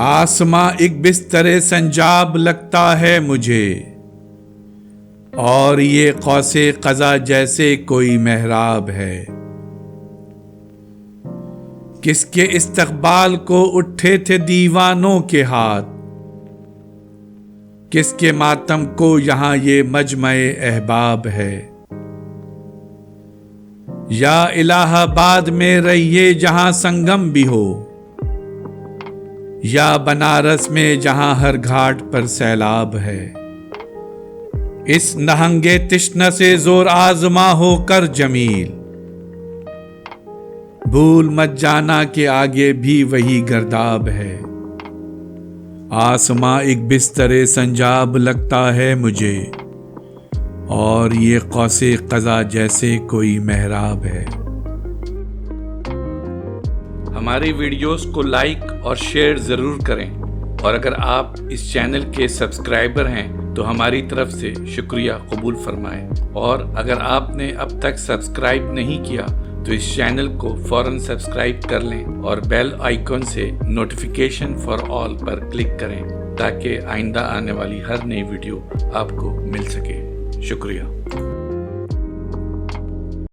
आसमां एक बिस्तरे संजाब लगता है मुझे, और ये कौसे क़ज़ा जैसे कोई महराब है। किसके इस्तक़बाल को उठे थे दीवानों के हाथ, किसके मातम को यहाँ ये मजमए अहबाब है। या इलाहाबाद में रहिए जहां संगम भी हो, या बनारस में जहां हर घाट पर सैलाब है। इस नहंगे तिश्ना से जोर आजमा होकर जमील, भूल मत जाना कि आगे भी वही गर्दाब है। आसमां एक बिस्तरे संजाब लगता है मुझे, और ये कौसे क़ज़ा जैसे कोई महराब है। हमारी वीडियोस को लाइक और शेयर ज़रूर करें, और अगर आप इस चैनल के सब्सक्राइबर हैं तो हमारी तरफ से शुक्रिया कबूल फरमाएं। और अगर आपने अब तक सब्सक्राइब नहीं किया तो इस चैनल को फौरन सब्सक्राइब कर लें और बेल आइकॉन से नोटिफिकेशन फॉर ऑल पर क्लिक करें, ताकि आइंदा आने वाली हर नई वीडियो आपको मिल सके। शुक्रिया।